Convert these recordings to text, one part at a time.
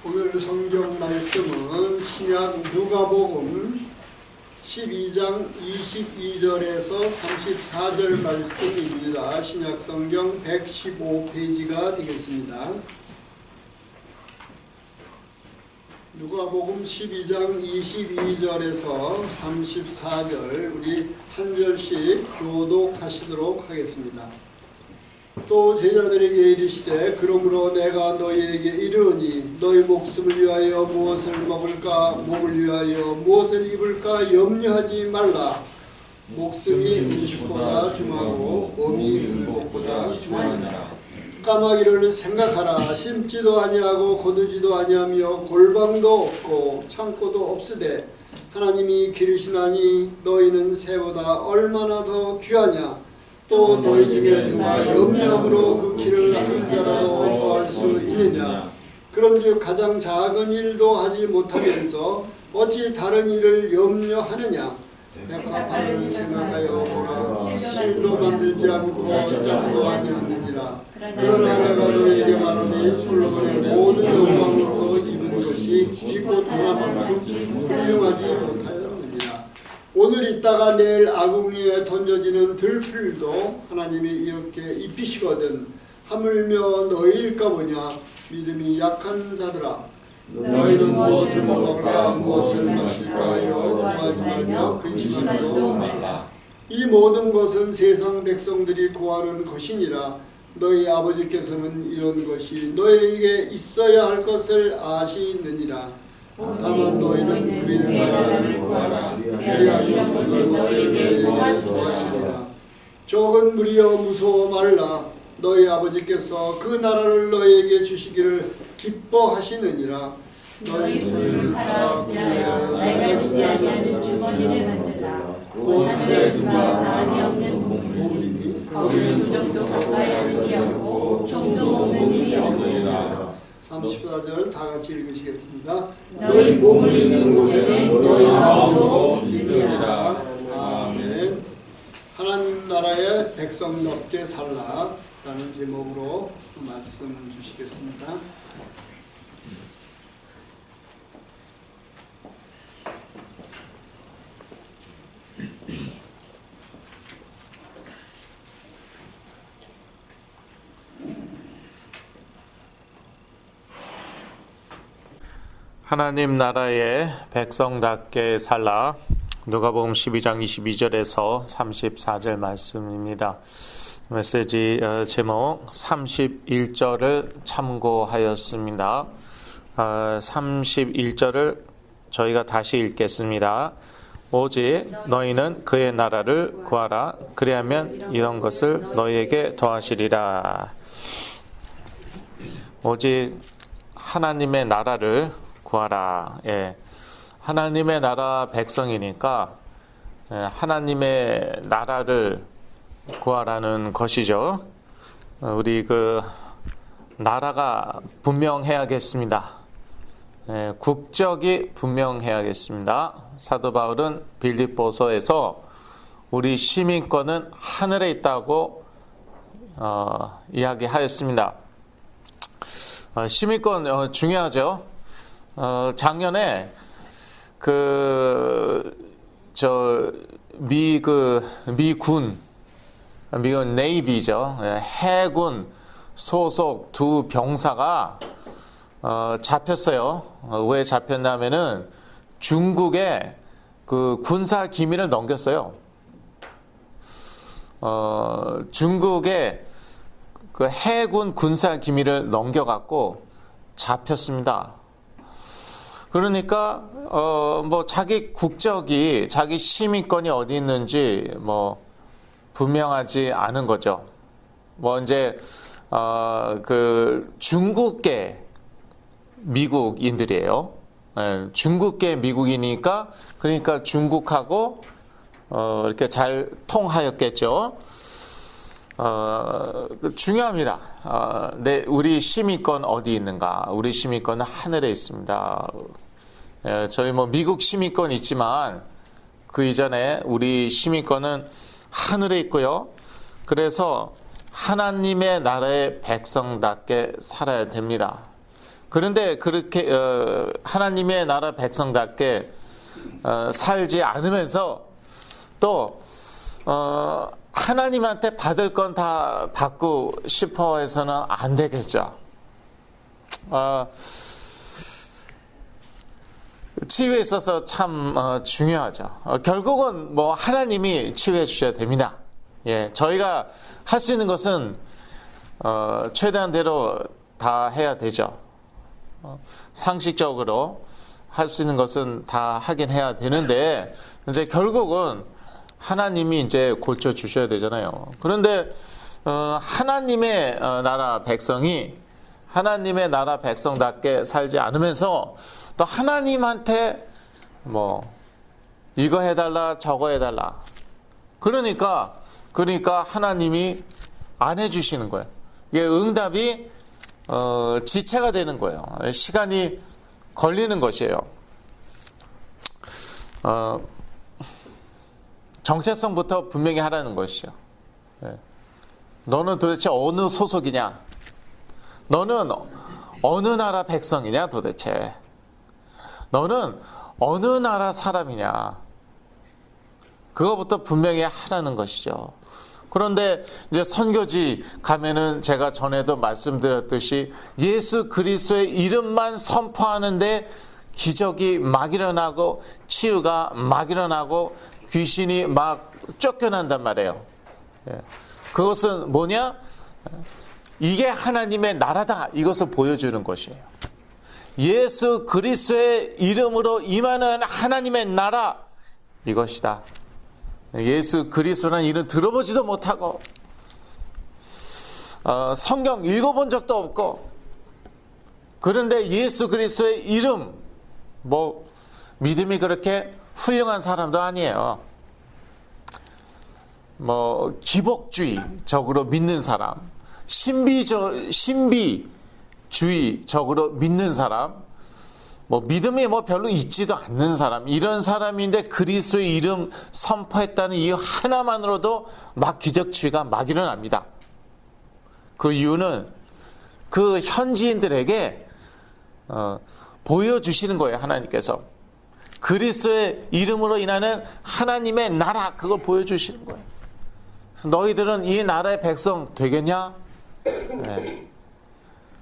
오늘 성경 말씀은 신약 누가복음 12장 22절에서 34절 말씀입니다. 신약 성경 115페이지가 되겠습니다. 누가복음 12장 22절에서 34절 우리 한 절씩 교독하시도록 하겠습니다. 또 제자들에게 이르시되 그러므로 내가 너희에게 이르노니 너희 목숨을 위하여 무엇을 먹을까 목을 위하여 무엇을 입을까 염려하지 말라. 목숨이 음식보다 중하고 몸이 의복보다 중하니라. 까마귀를 생각하라. 심지도 아니하고 거두지도 아니하며 골방도 없고 창고도 없으되 하나님이 기르시나니 너희는 새보다 얼마나 더 귀하냐. 또 너희 중에 누가 염려함으로 그 길을 한 자라도 더할 수 있느냐. 그런즉 가장 작은 일도 하지 못하면서 어찌 다른 일을 염려하느냐. 백합화를 생각하여 보라. 실로 만들지 않고 짝도 아니하느니라. 그러나 내가 너희에게 말하니 솔로몬의 모든 영광으로 입은 것이 이 꽃 하나만큼 훌륭하지 못하였느니라. 오늘 있다가 내일 아궁이에 던져지는 들풀도 하나님이 이렇게 입히시거든 하물며 너희일까 보냐. 믿음이 약한 자들아, 너희는 무엇을 먹을까 무엇을 마실까 하여 구하지 말며 근심하지도 말라. 이 모든 것은 세상 백성들이 구하는 것이니라. 너희 아버지께서는 이런 것이 너희에게 있어야 할 것을 아시느니라. 다만 너희는 그의 나라를 구하라. 그리하면 이런 것을 너희에게 더하시리라. 적은 무리여 무서워 말라. 너희 아버지께서 그 나라를 너희에게 주시기를 기뻐하시느니라. 너희 손을 팔아 구제하여 내가 주지 아니하는 주머니를 만들라. 곧 하늘에 두나 다름이 없는 보물이니 거기는 부정도 가까이 하는 일이 없고 종도 먹는 일이 없느니라. 34절 다 같이 읽으시겠습니다. 너희 보물이 있는 곳에는 너희 마음도 있으리라. 아멘. 하나님 나라의 백성답게 살라 라는 제목으로 말씀 주시겠습니다. 하나님 나라의 백성답게 살라. 누가복음 12장 22절에서 34절 말씀입니다. 메시지 제목 31절을 참고하였습니다. 31절을 저희가 다시 읽겠습니다. 오직 너희는 그의 나라를 구하라. 그리하면 이런 것을 너희에게 더하시리라. 오직 하나님의 나라를 구하라. 예. 하나님의 나라 백성이니까 하나님의 나라를 구하라는 것이죠. 우리 그 나라가 분명해야겠습니다. 예, 국적이 분명해야겠습니다. 사도 바울은 빌립보서에서 우리 시민권은 하늘에 있다고 이야기하였습니다. 시민권 중요하죠. 작년에 미군 네이비죠. 해군 소속 두 병사가 잡혔어요. 왜 잡혔냐면은 중국에 그 군사 기밀을 넘겼어요. 중국에 그 해군 군사 기밀을 넘겨갖고 잡혔습니다. 그러니까 뭐 자기 국적이 자기 시민권이 어디 있는지 뭐 분명하지 않은 거죠. 뭐 이제 그 중국계 미국인들이에요. 중국계 미국이니까 그러니까 중국하고 이렇게 잘 통하였겠죠. 중요합니다. 우리 시민권 어디 있는가? 우리 시민권은 하늘에 있습니다. 저희 뭐 미국 시민권 있지만 그 이전에 우리 시민권은 하늘에 있고요. 그래서 하나님의 나라의 백성답게 살아야 됩니다. 그런데 그렇게 하나님의 나라 백성답게 살지 않으면서 또 하나님한테 받을 건 다 받고 싶어 해서는 안 되겠죠. 치유에 있어서 참 중요하죠. 결국은 뭐 하나님이 치유해 주셔야 됩니다. 예, 저희가 할 수 있는 것은 최대한대로 다 해야 되죠. 상식적으로 할 수 있는 것은 다 하긴 해야 되는데 이제 결국은 하나님이 이제 고쳐 주셔야 되잖아요. 그런데 하나님의 나라 백성이 하나님의 나라 백성답게 살지 않으면서 또 하나님한테 뭐 이거 해달라 저거 해달라 그러니까 하나님이 안 해주시는 거예요. 이게 응답이 지체가 되는 거예요. 시간이 걸리는 것이에요. 정체성부터 분명히 하라는 것이요. 너는 도대체 어느 소속이냐? 너는 어느 나라 백성이냐 도대체? 너는 어느 나라 사람이냐? 그거부터 분명히 하라는 것이죠. 그런데 이제 선교지 가면은 제가 전에도 말씀드렸듯이 예수 그리스도의 이름만 선포하는데 기적이 막 일어나고 치유가 막 일어나고 귀신이 막 쫓겨난단 말이에요. 그것은 뭐냐? 이게 하나님의 나라다. 이것을 보여주는 것이에요. 예수 그리스도의 이름으로 임하는 하나님의 나라 이것이다. 예수 그리스도라는 이름 들어보지도 못하고 성경 읽어본 적도 없고 그런데 예수 그리스도의 이름 뭐 믿음이 그렇게 훌륭한 사람도 아니에요. 뭐 기복주의적으로 믿는 사람, 신비주의적으로 믿는 사람, 뭐 믿음이 뭐 별로 있지도 않는 사람, 이런 사람인데 그리스도의 이름 선포했다는 이유 하나만으로도 막 기적주의가 막 일어납니다. 그 이유는 그 현지인들에게 보여주시는 거예요. 하나님께서 그리스도의 이름으로 인하는 하나님의 나라 그걸 보여주시는 거예요. 너희들은 이 나라의 백성 되겠냐? 네.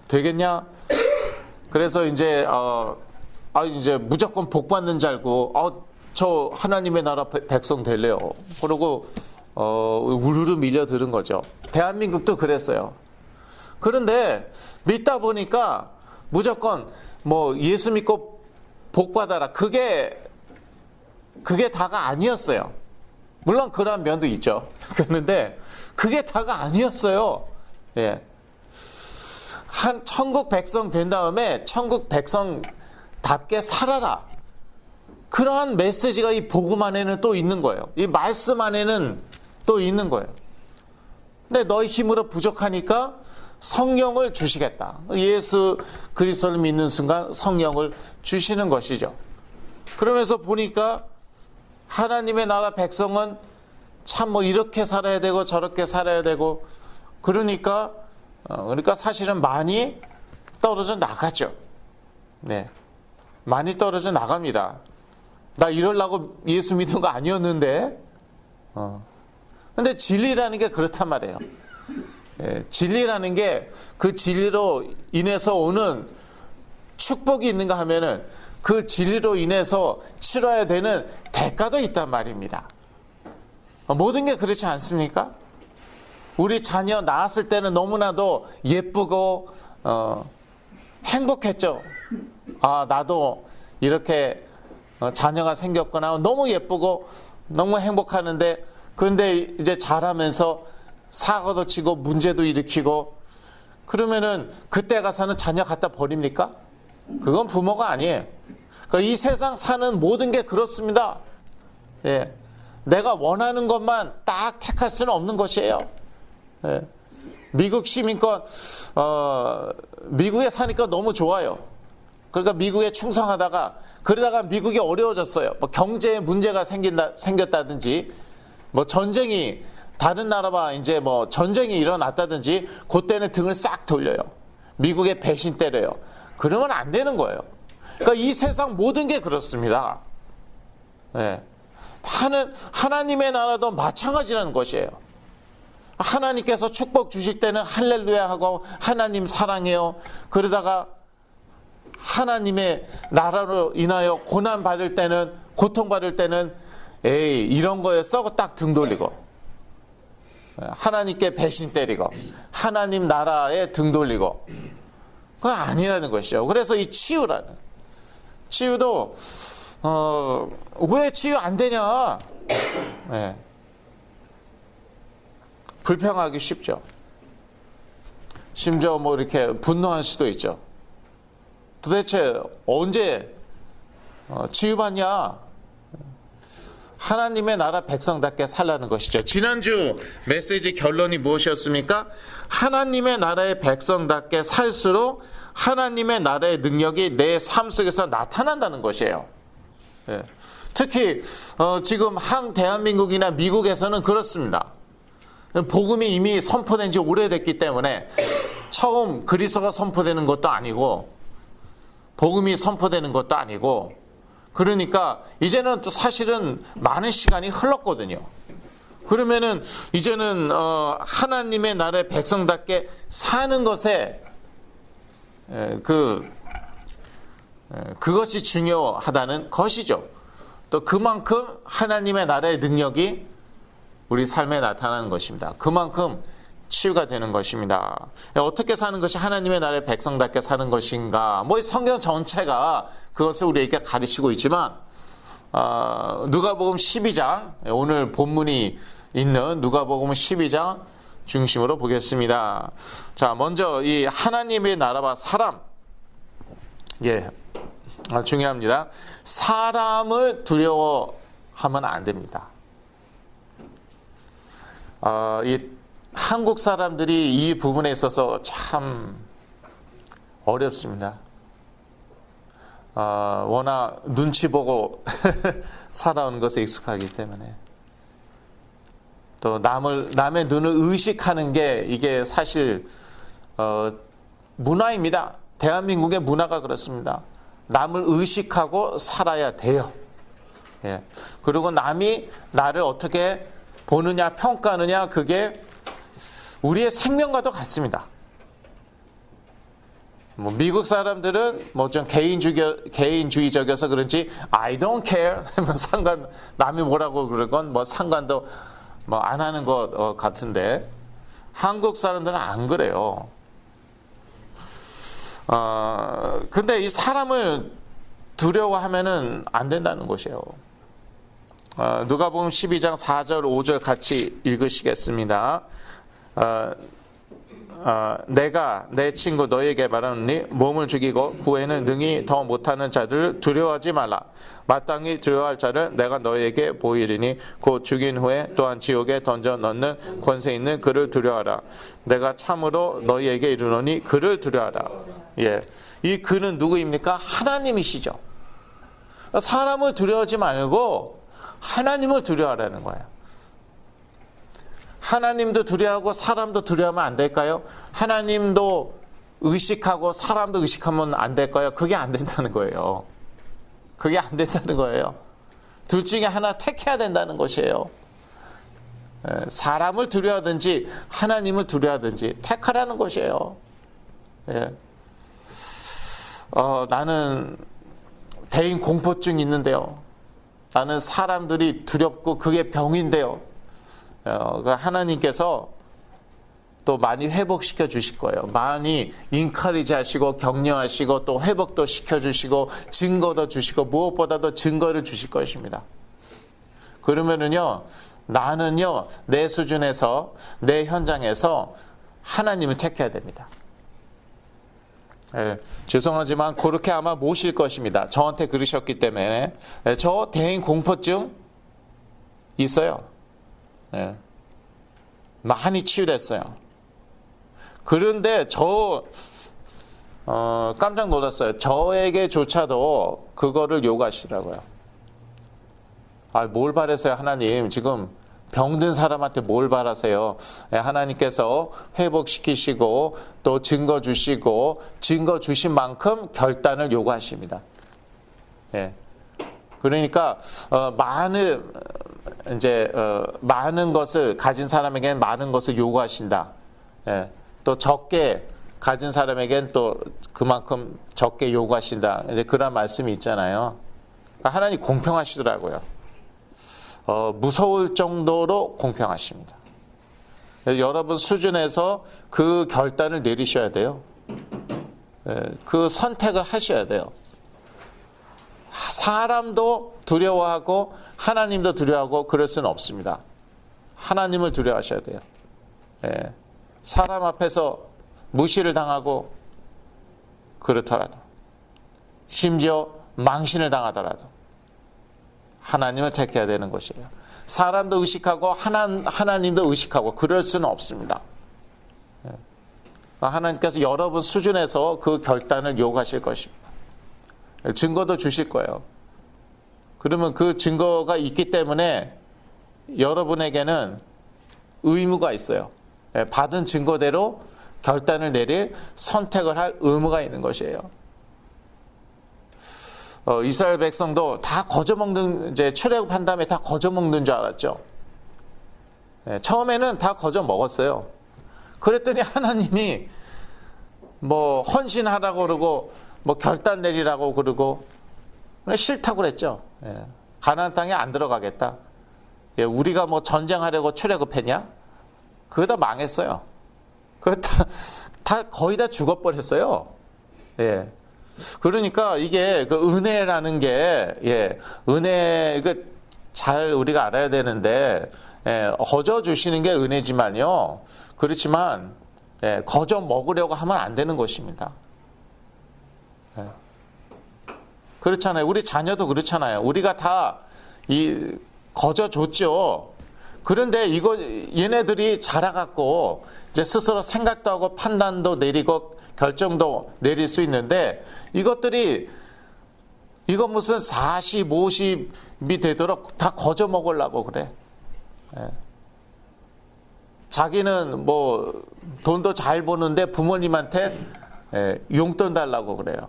되겠냐? 그래서 이제 이제 무조건 복 받는 줄 알고 저 하나님의 나라 백성 될래요. 그러고 우르르 밀려드는 거죠. 대한민국도 그랬어요. 그런데 믿다 보니까 무조건 뭐 예수 믿고 복 받아라. 그게 다가 아니었어요. 물론 그런 면도 있죠. 그런데 그게 다가 아니었어요. 예. 한 천국 백성 된 다음에 천국 백성답게 살아라. 그러한 메시지가 이 복음 안에는 또 있는 거예요. 이 말씀 안에는 또 있는 거예요. 근데 너희 힘으로 부족하니까 성령을 주시겠다. 예수 그리스도를 믿는 순간 성령을 주시는 것이죠. 그러면서 보니까 하나님의 나라 백성은 참 뭐 이렇게 살아야 되고 저렇게 살아야 되고 그러니까 사실은 많이 떨어져 나가죠. 네, 많이 떨어져 나갑니다. 나 이러려고 예수 믿은 거 아니었는데. 근데 진리라는 게 그렇단 말이에요. 예, 진리라는 게 그 진리로 인해서 오는 축복이 있는가 하면은 그 진리로 인해서 치러야 되는 대가도 있단 말입니다. 모든 게 그렇지 않습니까? 우리 자녀 낳았을 때는 너무나도 예쁘고 행복했죠. 나도 이렇게 자녀가 생겼구나. 너무 예쁘고 너무 행복하는데 그런데 이제 자라면서 사고도 치고 문제도 일으키고 그러면은 그때 가서는 자녀 갖다 버립니까? 그건 부모가 아니에요. 그러니까 이 세상 사는 모든 게 그렇습니다. 예. 내가 원하는 것만 딱 택할 수는 없는 것이에요. 예. 미국 시민권, 미국에 사니까 너무 좋아요. 그러니까 미국에 충성하다가 그러다가 미국이 어려워졌어요. 뭐 경제에 문제가 생겼다든지 뭐 전쟁이 다른 나라와 이제 뭐 전쟁이 일어났다든지 그때는 등을 싹 돌려요. 미국에 배신 때려요. 그러면 안 되는 거예요. 그러니까 이 세상 모든 게 그렇습니다. 네. 하나님의 나라도 마찬가지라는 것이에요. 하나님께서 축복 주실 때는 할렐루야 하고 하나님 사랑해요. 그러다가 하나님의 나라로 인하여 고난 받을 때는, 고통 받을 때는 에이 이런 거에 썩어 딱 등 돌리고, 하나님께 배신 때리고, 하나님 나라에 등 돌리고, 그건 아니라는 것이죠. 그래서 이 치유도 왜 치유 안 되냐? 네. 불평하기 쉽죠. 심지어 뭐 이렇게 분노할 수도 있죠. 도대체 언제 치유받냐? 하나님의 나라 백성답게 살라는 것이죠. 지난주 메시지 결론이 무엇이었습니까? 하나님의 나라의 백성답게 살수록 하나님의 나라의 능력이 내 삶 속에서 나타난다는 것이에요. 예. 특히 지금 대한민국이나 미국에서는 그렇습니다. 복음이 이미 선포된 지 오래됐기 때문에 처음 그리스도가 선포되는 것도 아니고 복음이 선포되는 것도 아니고, 그러니까 이제는 또 사실은 많은 시간이 흘렀거든요. 그러면은 이제는 하나님의 나라의 백성답게 사는 것에 그것이 중요하다는 것이죠. 또 그만큼 하나님의 나라의 능력이 우리 삶에 나타나는 것입니다. 그만큼 치유가 되는 것입니다. 어떻게 사는 것이 하나님의 나라의 백성답게 사는 것인가? 뭐 성경 전체가 그것을 우리에게 가르치고 있지만 누가복음 12장, 오늘 본문이 있는 누가복음 12장 중심으로 보겠습니다. 자, 먼저 이 하나님의 나라와 사람, 중요합니다. 사람을 두려워하면 안 됩니다. 이 한국 사람들이 이 부분에 있어서 참 어렵습니다. 워낙 눈치 보고 살아오는 것에 익숙하기 때문에, 또 남의 눈을 의식하는 게 이게 사실 문화입니다. 대한민국의 문화가 그렇습니다. 남을 의식하고 살아야 돼요. 예. 그리고 남이 나를 어떻게 보느냐, 평가하느냐, 그게 우리의 생명과도 같습니다. 뭐 미국 사람들은 뭐 좀 개인주의적이어서 그런지 I don't care, 남이 뭐라고 그러건 뭐 상관도 뭐 안 하는 것 같은데, 한국 사람들은 안 그래요. 근데 이 사람을 두려워하면은 안 된다는 것이에요. 누가복음 12장 4절 5절 같이 읽으시겠습니다. 내가 내 친구 너에게 말하노니 몸을 죽이고 후에는 능히 더 못하는 자들을 두려워하지 말라. 마땅히 두려워할 자를 내가 너에게 보이리니 곧 죽인 후에 또한 지옥에 던져 넣는 권세 있는 그를 두려워하라. 내가 참으로 너희에게 이르노니 그를 두려워하라. 예, 이 그는 누구입니까? 하나님이시죠. 사람을 두려워하지 말고 하나님을 두려워하라는 거예요. 하나님도 두려워하고 사람도 두려워하면 안 될까요? 하나님도 의식하고 사람도 의식하면 안 될까요? 그게 안 된다는 거예요. 그게 안 된다는 거예요. 둘 중에 하나 택해야 된다는 것이에요. 사람을 두려워하든지 하나님을 두려워하든지 택하라는 것이에요. 예. 나는 대인 공포증이 있는데요. 나는 사람들이 두렵고 그게 병인데요. 하나님께서 또 많이 회복시켜 주실 거예요. 많이 인커리지 하시고 격려하시고 또 회복도 시켜 주시고 증거도 주시고 무엇보다도 증거를 주실 것입니다. 그러면은요, 나는요, 내 수준에서 내 현장에서 하나님을 택해야 됩니다. 죄송하지만 그렇게 아마 모실 것입니다. 저한테 그러셨기 때문에. 저 대인 공포증 있어요. 많이 치유됐어요. 그런데 깜짝 놀랐어요. 저에게조차도 그거를 요구하시더라고요. 뭘 바래서요, 하나님. 지금 병든 사람한테 뭘 바라세요? 하나님께서 회복시키시고 또 증거 주시고 증거 주신 만큼 결단을 요구하십니다. 예. 그러니까 많은 것을 가진 사람에게는 많은 것을 요구하신다. 예. 또 적게 가진 사람에게는 또 그만큼 적게 요구하신다. 이제 그런 말씀이 있잖아요. 그러니까 하나님 공평하시더라고요. 무서울 정도로 공평하십니다. 여러분 수준에서 그 결단을 내리셔야 돼요. 그 선택을 하셔야 돼요. 사람도 두려워하고 하나님도 두려워하고 그럴 수는 없습니다. 하나님을 두려워하셔야 돼요. 사람 앞에서 무시를 당하고 그렇더라도 심지어 망신을 당하더라도 하나님을 택해야 되는 것이에요. 사람도 의식하고 하나님도 의식하고 그럴 수는 없습니다. 하나님께서 여러분 수준에서 그 결단을 요구하실 것입니다. 증거도 주실 거예요. 그러면 그 증거가 있기 때문에 여러분에게는 의무가 있어요. 받은 증거대로 결단을 내릴 선택을 할 의무가 있는 것이에요. 이스라엘 백성도 다 거저먹는, 이제 출애굽한 다음에 다 거저먹는 줄 알았죠. 처음에는 다 거저먹었어요. 그랬더니 하나님이 뭐 헌신하라고 그러고 뭐 결단 내리라고 그러고 싫다고 그랬죠. 가나안 땅에 안 들어가겠다. 우리가 뭐 전쟁하려고 출애굽했냐? 그거 다 망했어요. 그거 다 거의 다 죽어버렸어요. 그러니까 이게 그 은혜라는 게 은혜 잘 우리가 알아야 되는데 거저 주시는 게 은혜지만요. 그렇지만 거저 먹으려고 하면 안 되는 것입니다. 그렇잖아요. 우리 자녀도 그렇잖아요. 우리가 다 거저 줬죠. 그런데 얘네들이 자라갖고 이제 스스로 생각도 하고 판단도 내리고 결정도 내릴 수 있는데 이것들이 무슨 40, 50이 되도록 다 거저 먹으려고 그래. 자기는 뭐 돈도 잘 버는데 부모님한테 용돈 달라고 그래요.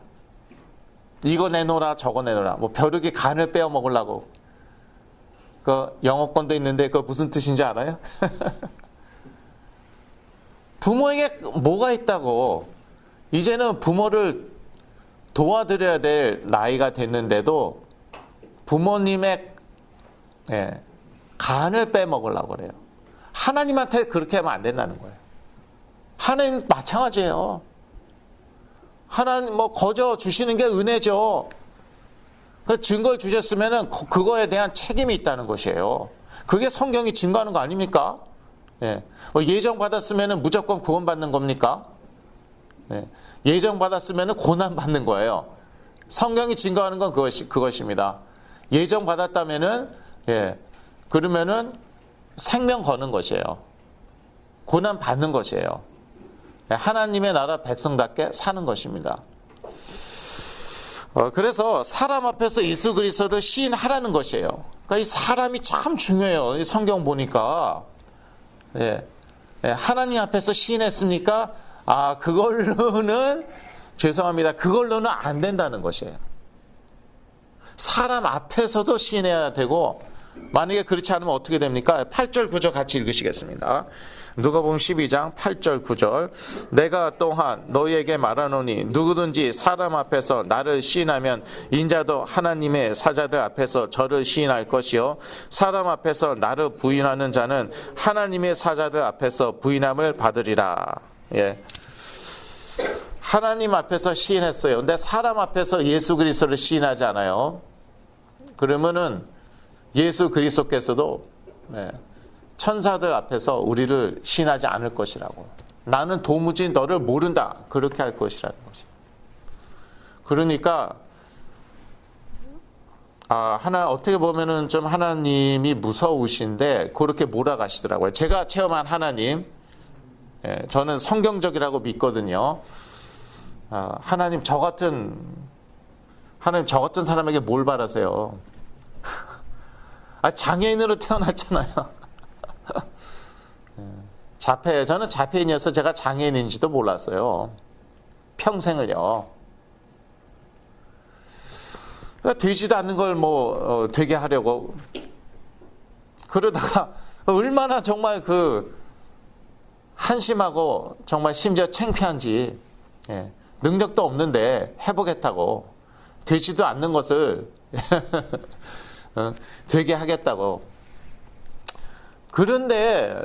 이거 내놓으라 저거 내놓으라. 뭐 벼룩이 간을 빼어 먹으려고. 그 영어권도 있는데 그거 무슨 뜻인지 알아요? 부모에게 뭐가 있다고. 이제는 부모를 도와드려야 될 나이가 됐는데도 부모님의 간을 빼먹으려고 그래요. 하나님한테 그렇게 하면 안 된다는 거예요. 하나님 마찬가지예요. 하나님 뭐 거저 주시는 게 은혜죠. 그 증거를 주셨으면은 그거에 대한 책임이 있다는 것이에요. 그게 성경이 증거하는 거 아닙니까? 예정 받았으면은 무조건 구원받는 겁니까? 예정 받았으면은 고난 받는 거예요. 성경이 증거하는 건 그것입니다. 예정 받았다면은 그러면은 생명 거는 것이에요. 고난 받는 것이에요. 하나님의 나라 백성답게 사는 것입니다. 그래서 사람 앞에서 예수 그리스도를 시인하라는 것이에요. 그러니까 이 사람이 참 중요해요. 이 성경 보니까 하나님 앞에서 시인했습니까? 그걸로는 죄송합니다. 그걸로는 안 된다는 것이에요. 사람 앞에서도 시인해야 되고 만약에 그렇지 않으면 어떻게 됩니까? 8절 9절 같이 읽으시겠습니다. 누가복음 12장 8절 9절 내가 또한 너희에게 말하노니 누구든지 사람 앞에서 나를 시인하면 인자도 하나님의 사자들 앞에서 저를 시인할 것이요 사람 앞에서 나를 부인하는 자는 하나님의 사자들 앞에서 부인함을 받으리라. 하나님 앞에서 시인했어요. 근데 사람 앞에서 예수 그리스도를 시인하지 않아요. 그러면은 예수 그리스도께서도 천사들 앞에서 우리를 시인하지 않을 것이라고. 나는 도무지 너를 모른다. 그렇게 할 것이라는 것이. 그러니까 어떻게 보면은 좀 하나님이 무서우신데 그렇게 몰아가시더라고요. 제가 체험한 하나님, 저는 성경적이라고 믿거든요. 하나님 저 같은 사람에게 뭘 바라세요? 장애인으로 태어났잖아요. 저는 자폐인이어서 제가 장애인인지도 몰랐어요. 평생을요. 그러니까 되지도 않는 걸 되게 하려고 그러다가 얼마나 정말 한심하고 정말 심지어 창피한지. 예, 능력도 없는데 해보겠다고 되지도 않는 것을 되게 하겠다고. 그런데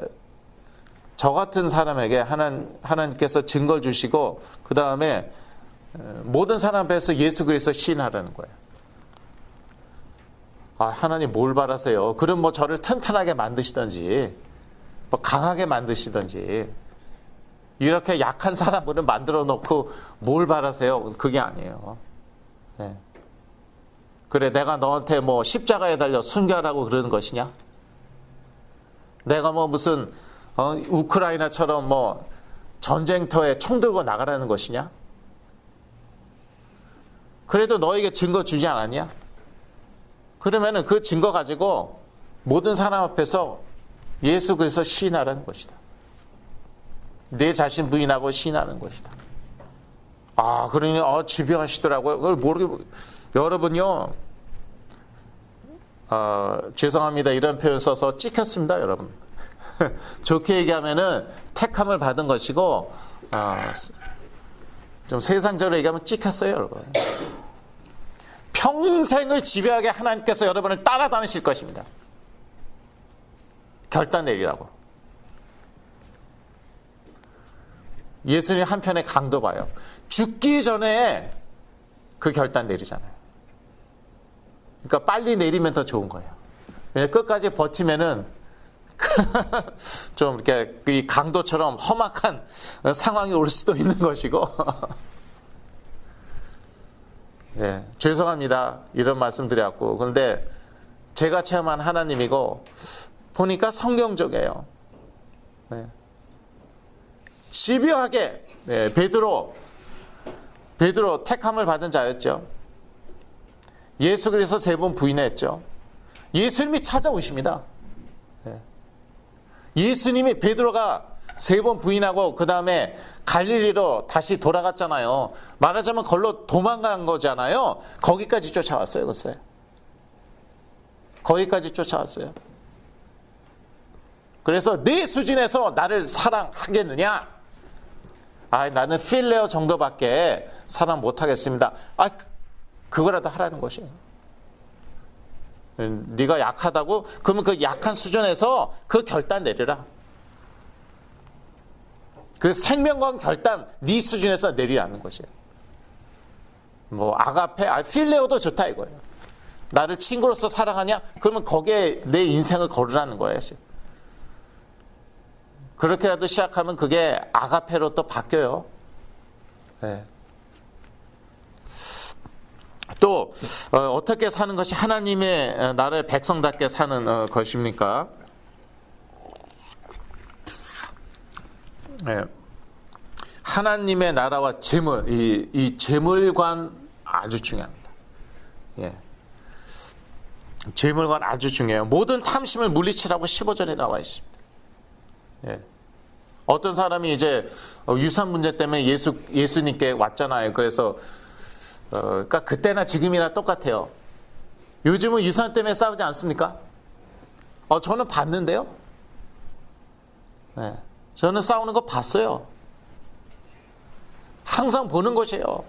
저 같은 사람에게 하나님께서 증거를 주시고 그 다음에 모든 사람 앞에서 예수 그리스도 시인하라는 거예요. 아, 하나님 뭘 바라세요? 그럼 저를 튼튼하게 만드시든지 강하게 만드시든지 이렇게 약한 사람을 만들어 놓고 뭘 바라세요? 그게 아니에요. 네. 그래, 내가 너한테 십자가에 달려 순교하라고 그러는 것이냐? 내가 무슨 우크라이나처럼 전쟁터에 총 들고 나가라는 것이냐? 그래도 너에게 증거 주지 않았냐? 그러면은 그 증거 가지고 모든 사람 앞에서 예수 그리스도 시인하라는 것이다. 내 자신 부인하고 시인하는 것이다. 아, 그러니 집요하시더라고요. 그걸 모르게 여러분요. 죄송합니다. 이런 표현 써서 찍혔습니다, 여러분. 좋게 얘기하면은 택함을 받은 것이고 좀 세상적으로 얘기하면 찍혔어요, 여러분. 평생을 집요하게 하나님께서 여러분을 따라다니실 것입니다. 결단 내리라고. 예수님 한편의 강도 봐요. 죽기 전에 그 결단 내리잖아요. 그러니까 빨리 내리면 더 좋은 거예요. 끝까지 버티면은 좀 이렇게 이 강도처럼 험악한 상황이 올 수도 있는 것이고. 네, 죄송합니다. 이런 말씀 드렸고. 그런데 제가 체험한 하나님이고 보니까 성경적이에요. 네. 집요하게 베드로 택함을 받은 자였죠. 예수 그리스도 3번 부인했죠. 예수님이 찾아오십니다. 예수님이 베드로가 3번 부인하고 그 다음에 갈릴리로 다시 돌아갔잖아요. 말하자면 걸로 도망간 거잖아요. 거기까지 쫓아왔어요. 글쎄. 거기까지 쫓아왔어요. 그래서 네 수준에서 나를 사랑하겠느냐? 나는 필레오 정도밖에 사랑 못하겠습니다. 그거라도 하라는 것이에요. 네가 약하다고? 그러면 그 약한 수준에서 그 결단 내려라. 그 생명건 결단 네 수준에서 내리라는 것이에요. 아가페, 필레오도 좋다 이거예요. 나를 친구로서 사랑하냐? 그러면 거기에 내 인생을 걸으라는 거예요. 그렇게라도 시작하면 그게 아가페로 또 바뀌어요. 네. 또 어떻게 사는 것이 하나님의 나라의 백성답게 사는 것입니까? 네. 하나님의 나라와 재물, 이 재물관 아주 중요합니다. 예. 재물관 아주 중요해요. 모든 탐심을 물리치라고 15절에 나와 있습니다. 예. 어떤 사람이 이제 유산 문제 때문에 예수님께 왔잖아요. 그래서 그러니까 그때나 지금이나 똑같아요. 요즘은 유산 때문에 싸우지 않습니까? 저는 봤는데요. 네. 저는 싸우는 거 봤어요. 항상 보는 것이에요.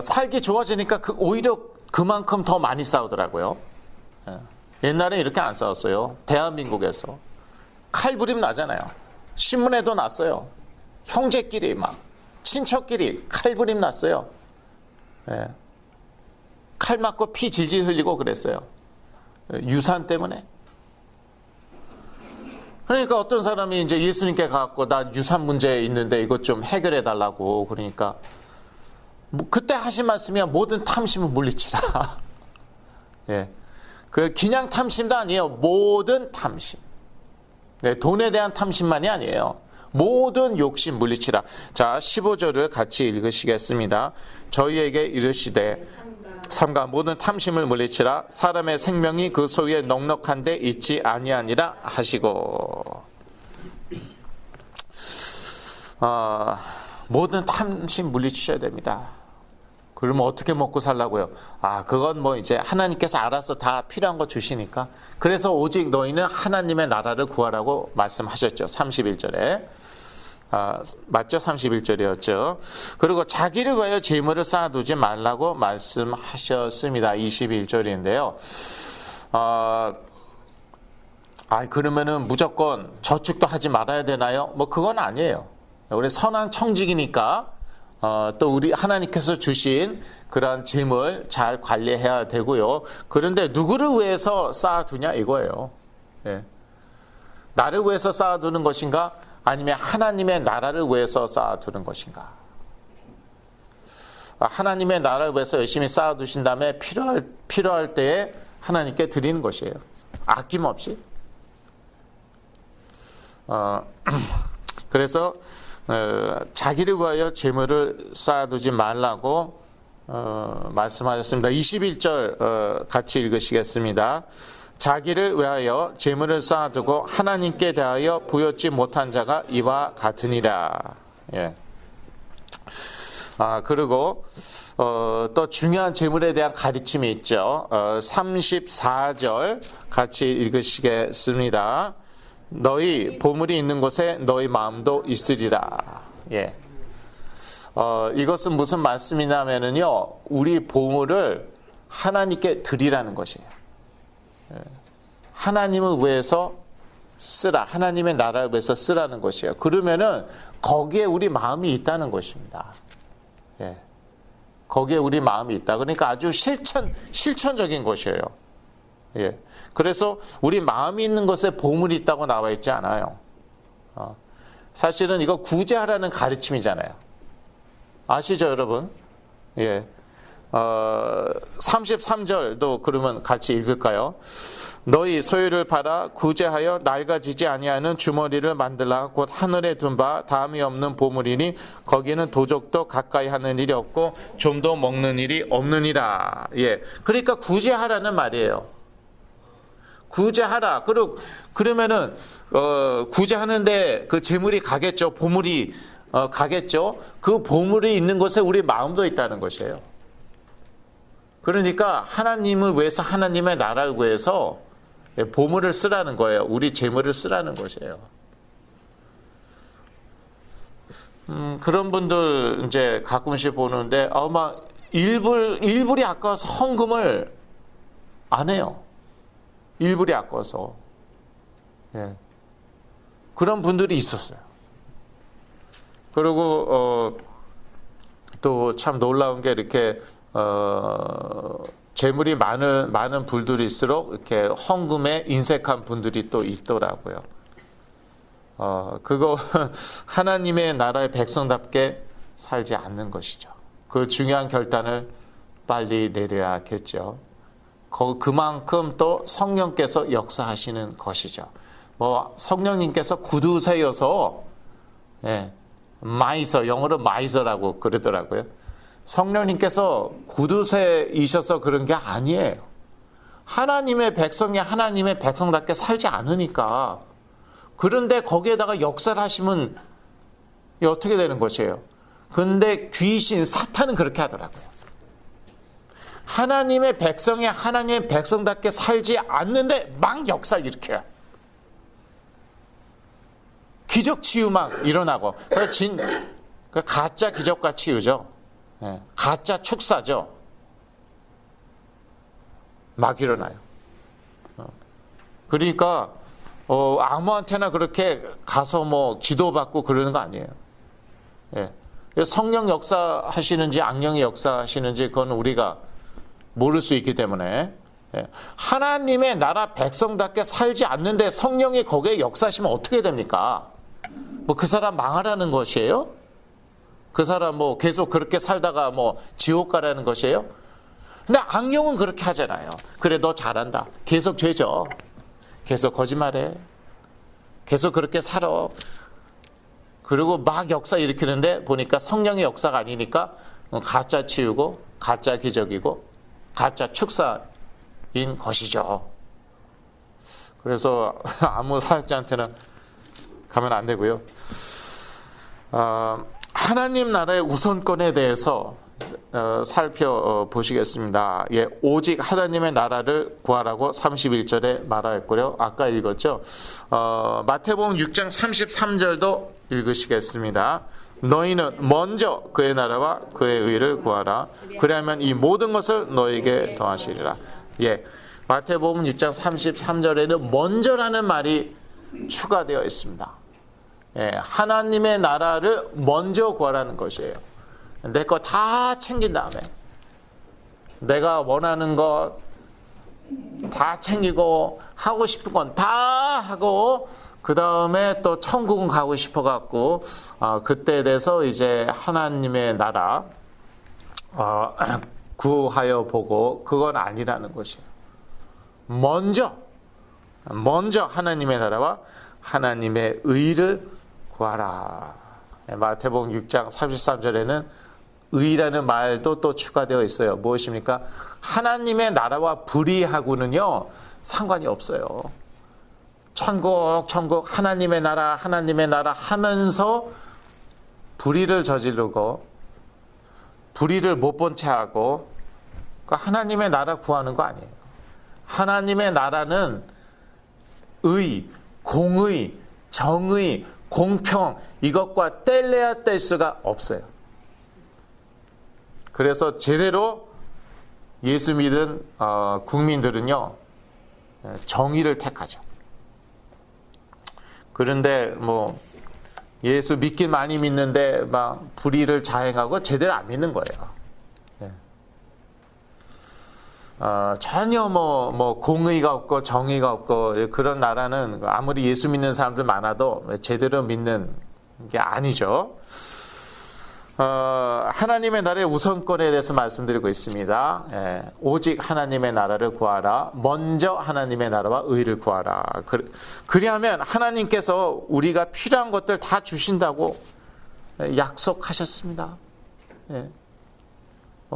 살기 좋아지니까 오히려 그만큼 더 많이 싸우더라고요. 네. 옛날에 이렇게 안 싸웠어요. 대한민국에서. 칼부림 나잖아요. 신문에도 났어요. 형제끼리 친척끼리 칼부림 났어요. 네. 칼 맞고 피 질질 흘리고 그랬어요. 유산 때문에. 그러니까 어떤 사람이 이제 예수님께 가갖고 나 유산 문제 있는데 이것 좀 해결해 달라고 그러니까 그때 하신 말씀이야 모든 탐심을 물리치라. 예. 그 그냥 탐심도 아니에요. 모든 탐심. 네, 돈에 대한 탐심만이 아니에요. 모든 욕심 물리치라. 자, 15절을 같이 읽으시겠습니다. 저희에게 이르시되 삼가 모든 탐심을 물리치라. 사람의 생명이 그 소유에 넉넉한 데 있지 아니하니라 하시고. 모든 탐심 물리치셔야 됩니다. 그러면 어떻게 먹고 살라고요? 그건 뭐 이제 하나님께서 알아서 다 필요한 거 주시니까. 그래서 오직 너희는 하나님의 나라를 구하라고 말씀하셨죠. 31절에. 맞죠? 31절이었죠. 그리고 자기를 위하여 재물을 쌓아두지 말라고 말씀하셨습니다. 21절인데요. 그러면은 무조건 저축도 하지 말아야 되나요? 뭐 그건 아니에요. 우리 선한 청직이니까 또 우리 하나님께서 주신 그런 재물 잘 관리해야 되고요. 그런데 누구를 위해서 쌓아두냐 이거예요. 예. 나를 위해서 쌓아두는 것인가? 아니면 하나님의 나라를 위해서 쌓아두는 것인가? 하나님의 나라를 위해서 열심히 쌓아두신 다음에 필요할 때에 하나님께 드리는 것이에요. 아낌없이. 그래서 자기를 위하여 재물을 쌓아두지 말라고 말씀하셨습니다. 21절 같이 읽으시겠습니다. 자기를 위하여 재물을 쌓아두고 하나님께 대하여 부여치 못한 자가 이와 같으니라. 예. 그리고 또 중요한 재물에 대한 가르침이 있죠. 34절 같이 읽으시겠습니다. 너희 보물이 있는 곳에 너희 마음도 있으리라. 예. 이것은 무슨 말씀이냐면요, 우리 보물을 하나님께 드리라는 것이에요. 예. 하나님을 위해서 쓰라. 하나님의 나라를 위해서 쓰라는 것이에요. 그러면은 거기에 우리 마음이 있다는 것입니다. 예. 거기에 우리 마음이 있다. 그러니까 아주 실천적인 것이에요. 예. 그래서 우리 마음이 있는 것에 보물이 있다고 나와 있지 않아요. 사실은 이거 구제하라는 가르침이잖아요. 아시죠, 여러분? 예. 33절도 그러면 같이 읽을까요? 너희 소유를 팔아 구제하여 낡아지지 아니하는 주머니를 만들라. 곧 하늘에 둔 바 다음이 없는 보물이니 거기는 도적도 가까이 하는 일이 없고 좀도 먹는 일이 없느니라. 예. 그러니까 구제하라는 말이에요. 구제하라. 그러면은 구제하는데 그 재물이 가겠죠. 보물이 가겠죠. 그 보물이 있는 곳에 우리 마음도 있다는 것이에요. 그러니까 하나님을 위해서, 하나님의 나라를 위해서 보물을 쓰라는 거예요. 우리 재물을 쓰라는 것이에요. 그런 분들 이제 가끔씩 보는데 막 일불이 아까워서 헌금을 안 해요. 일불이 아까워서. 예. 그런 분들이 있었어요. 그리고 또 참 놀라운 게 이렇게 재물이 많은 분들일수록 이렇게 헌금에 인색한 분들이 또 있더라고요. 그거 하나님의 나라의 백성답게 살지 않는 것이죠. 그 중요한 결단을 빨리 내려야겠죠. 그만큼 또 성령께서 역사하시는 것이죠. 뭐 성령님께서 구두쇠여서, 예, 마이서, 영어로 마이서라고 그러더라고요. 성령님께서 구두쇠이셔서 그런 게 아니에요. 하나님의 백성이 하나님의 백성답게 살지 않으니까. 그런데 거기에다가 역사를 하시면 어떻게 되는 것이에요? 근데 귀신, 사탄은 그렇게 하더라고요. 하나님의 백성이 하나님의 백성답게 살지 않는데 막 역사를 일으켜요. 기적 치유 막 일어나고. 가짜 기적과 치유죠. 예, 가짜 축사죠. 막 일어나요. 그러니까 아무한테나 그렇게 가서 뭐 기도받고 그러는 거 아니에요. 예. 성령 역사하시는지 악령이 역사하시는지 그건 우리가 모를 수 있기 때문에, 예, 하나님의 나라 백성답게 살지 않는데 성령이 거기에 역사하시면 어떻게 됩니까? 뭐 그 사람 망하라는 것이에요? 그 사람 뭐 계속 그렇게 살다가 뭐 지옥 가라는 것이에요? 근데 악령은 그렇게 하잖아요. 그래, 너 잘한다. 계속 죄져. 계속 거짓말해. 계속 그렇게 살아. 그리고 막 역사 일으키는데 보니까 성령의 역사가 아니니까 가짜 치유고 가짜 기적이고, 가짜 축사인 것이죠. 그래서 아무 사역자한테는 가면 안 되고요. 하나님 나라의 우선권에 대해서 살펴보시겠습니다. 예, 오직 하나님의 나라를 구하라고 31절에 말하였고요. 아까 읽었죠. 마태복음 6장 33절도 읽으시겠습니다. 너희는 먼저 그의 나라와 그의 의를 구하라. 그리하면 이 모든 것을 너에게 더하시리라. 예, 마태복음 6장 33절에는 먼저라는 말이 추가되어 있습니다. 예, 하나님의 나라를 먼저 구하라는 것이에요. 내 거 다 챙긴 다음에 내가 원하는 것 다 챙기고 하고 싶은 건 다 하고 그 다음에 또 천국은 가고 싶어 갖고 그때 돼서 이제 하나님의 나라 구하여 보고 그건 아니라는 것이에요. 먼저 하나님의 나라와 하나님의 의를 구하라. 마태복음 6장 33절에는 의라는 말도 또 추가되어 있어요. 무엇입니까? 하나님의 나라와 불의하고는요 상관이 없어요. 천국 하나님의 나라 하면서 불의를 저지르고 불의를 못 본 채 하고 하나님의 나라 구하는 거 아니에요. 하나님의 나라는 의, 공의, 정의, 공평 이것과 뗄래야 뗄 수가 없어요. 그래서 제대로 예수 믿은 국민들은요 정의를 택하죠. 그런데 뭐 예수 믿긴 많이 믿는데 막 불의를 자행하고 제대로 안 믿는 거예요. 전혀 뭐 공의가 없고 정의가 없고 그런 나라는 아무리 예수 믿는 사람들 많아도 제대로 믿는 게 아니죠. 하나님의 나라의 우선권에 대해서 말씀드리고 있습니다. 오직 하나님의 나라를 구하라. 먼저 하나님의 나라와 의를 구하라. 그리하면 하나님께서 우리가 필요한 것들 다 주신다고 약속하셨습니다.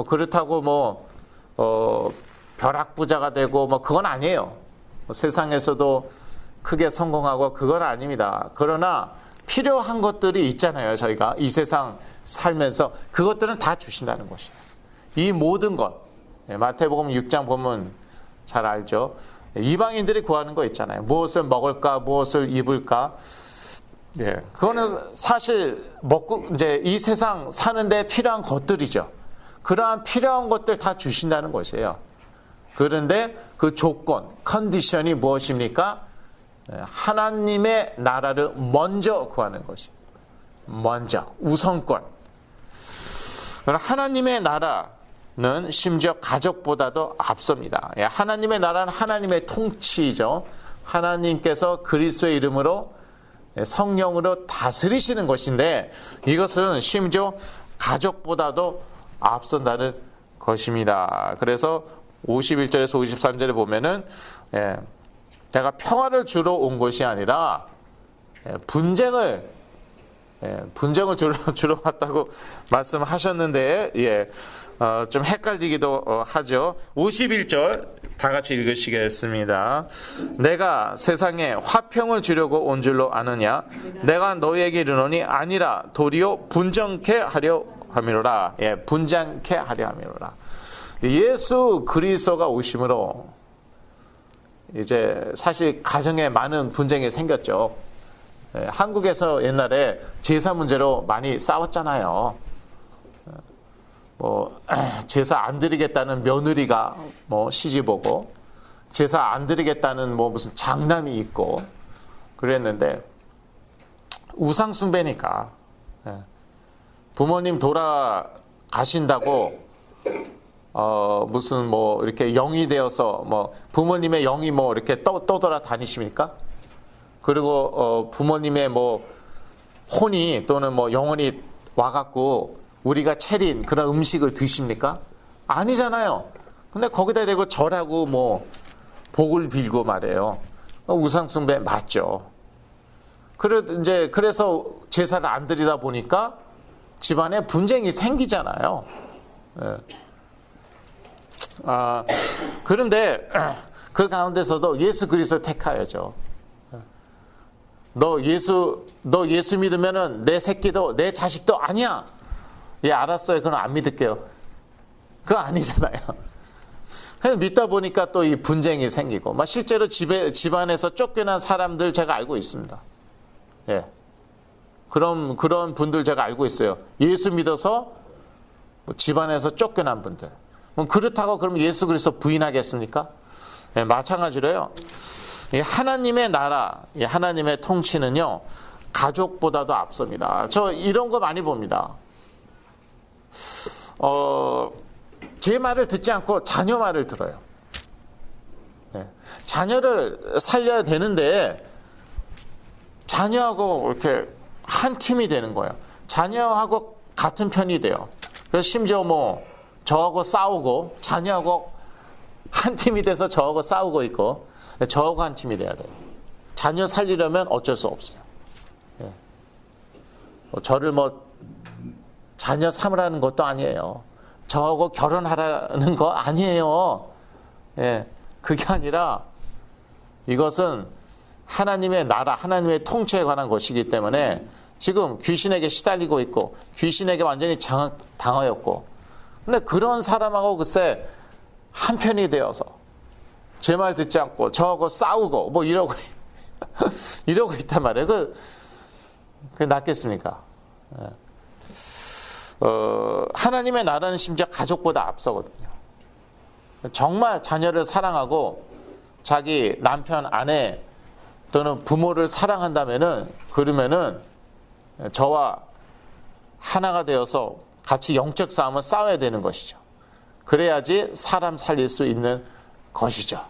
그렇다고 벼락부자가 되고 그건 아니에요. 세상에서도 크게 성공하고 그건 아닙니다. 그러나 필요한 것들이 있잖아요. 저희가 이 세상 살면서 그것들은 다 주신다는 것이에요. 이 모든 것 마태복음 6장 보면 잘 알죠. 이방인들이 구하는 거 있잖아요. 무엇을 먹을까, 무엇을 입을까. 그거는 사실 먹고 이제 이 세상 사는데 필요한 것들이죠. 그러한 필요한 것들 다 주신다는 것이에요. 그런데 그 조건, 컨디션이 무엇입니까? 하나님의 나라를 먼저 구하는 것이에요. 먼저, 우선권. 하나님의 나라는 심지어 가족보다도 앞섭니다. 하나님의 나라는 하나님의 통치이죠. 하나님께서 그리스도의 이름으로 성령으로 다스리시는 것인데 이것은 심지어 가족보다도 앞선다는 것입니다. 그래서 51절에서 53절에 보면은 내가 평화를 주러 온 것이 아니라 분쟁을 주러 왔다고 말씀하셨는데 좀 헷갈리기도 하죠. 51절 다 같이 읽으시겠습니다. 내가 세상에 화평을 주려고 온 줄로 아느냐? 내가 너희에게 이르노니 아니라 도리어 분정케 하려 함이로라. 분쟁케 하려 함이로라. 예수 그리스도가 오심으로 이제 사실 가정에 많은 분쟁이 생겼죠. 한국에서 옛날에 제사 문제로 많이 싸웠잖아요. 제사 안 드리겠다는 며느리가 시집 오고 제사 안 드리겠다는 무슨 장남이 있고 그랬는데 우상 숭배니까 부모님 돌아가신다고 무슨 이렇게 영이 되어서 부모님의 영이 이렇게 떠돌아 다니십니까? 그리고 부모님의 혼이 또는 영혼이 와갖고 우리가 차린 그런 음식을 드십니까? 아니잖아요. 근데 거기다 대고 절하고 복을 빌고 말해요. 우상숭배 맞죠. 그래서 제사를 안 드리다 보니까 집안에 분쟁이 생기잖아요. 그런데 그 가운데서도 예수 그리스도를 택하여야죠. 너 예수 믿으면은 내 새끼도 내 자식도 아니야. 예, 알았어요. 그럼 안 믿을게요. 그거 아니잖아요. 그래서 믿다 보니까 또 이 분쟁이 생기고, 막 실제로 집안에서 쫓겨난 사람들 제가 알고 있습니다. 예. 그런 분들 제가 알고 있어요. 예수 믿어서 집안에서 쫓겨난 분들. 그렇다고 그럼 예수 그리스도 부인하겠습니까? 예, 마찬가지로요. 하나님의 나라, 하나님의 통치는요, 가족보다도 앞섭니다. 저 이런 거 많이 봅니다. 제 말을 듣지 않고 자녀 말을 들어요. 예, 자녀를 살려야 되는데 자녀하고 이렇게 한 팀이 되는 거예요. 자녀하고 같은 편이 돼요. 그래서 심지어 저하고 싸우고, 자녀하고 한 팀이 돼서 저하고 싸우고 있고, 저하고 한 팀이 돼야 돼요. 자녀 살리려면 어쩔 수 없어요. 예. 저를 자녀 삼으라는 것도 아니에요. 저하고 결혼하라는 거 아니에요. 예. 그게 아니라 이것은 하나님의 나라, 하나님의 통치에 관한 것이기 때문에 지금 귀신에게 시달리고 있고, 귀신에게 완전히 당하였고, 근데 그런 사람하고 글쎄 한편이 되어서 제 말 듣지 않고 저하고 싸우고 이러고 있단 말이에요. 그게 낫겠습니까? 하나님의 나라는 심지어 가족보다 앞서거든요. 정말 자녀를 사랑하고 자기 남편, 아내 또는 부모를 사랑한다면은, 그러면은 저와 하나가 되어서 같이 영적 싸움을 싸워야 되는 것이죠. 그래야지 사람 살릴 수 있는 것이죠.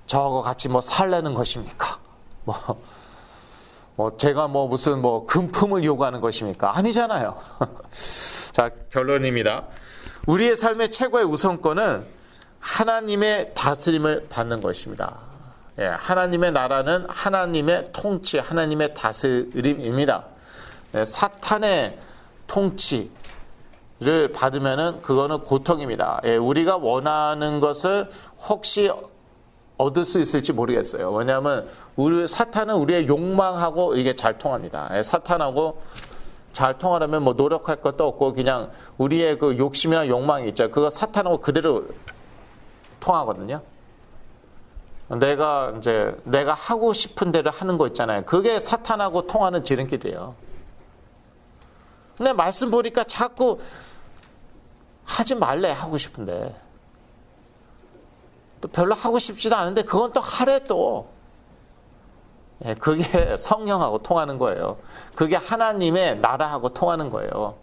저하고 같이 살라는 것입니까? 제가 무슨 금품을 요구하는 것입니까? 아니잖아요. 자, 결론입니다. 우리의 삶의 최고의 우선권은 하나님의 다스림을 받는 것입니다. 예, 하나님의 나라는 하나님의 통치, 하나님의 다스림입니다. 예, 사탄의 통치를 받으면은 그거는 고통입니다. 예, 우리가 원하는 것을 혹시 얻을 수 있을지 모르겠어요. 왜냐하면 사탄은 우리의 욕망하고 이게 잘 통합니다. 예, 사탄하고 잘 통하려면 노력할 것도 없고 그냥 우리의 그 욕심이나 욕망이 있죠. 그거 사탄하고 그대로 통하거든요. 내가 하고 싶은 대로 하는 거 있잖아요. 그게 사탄하고 통하는 지름길이에요. 근데 말씀 보니까 자꾸 하지 말래, 하고 싶은데. 또 별로 하고 싶지도 않은데 그건 또 하래 또. 예, 그게 성령하고 통하는 거예요. 그게 하나님의 나라하고 통하는 거예요.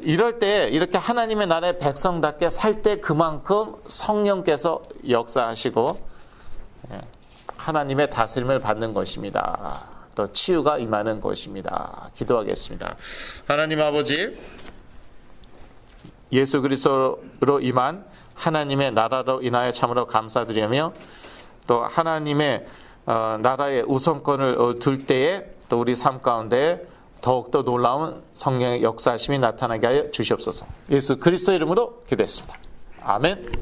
이럴 때 이렇게 하나님의 나라의 백성답게 살 때 그만큼 성령께서 역사하시고 하나님의 다스림을 받는 것입니다. 또 치유가 임하는 것입니다. 기도하겠습니다. 하나님 아버지, 예수 그리스도로 임한 하나님의 나라로 인하여 참으로 감사드리며, 또 하나님의 나라의 우선권을 둘 때에 또 우리 삶 가운데 더욱더 놀라운 성령의 역사심이 나타나게 하여 주시옵소서. 예수 그리스도 이름으로 기도했습니다. 아멘.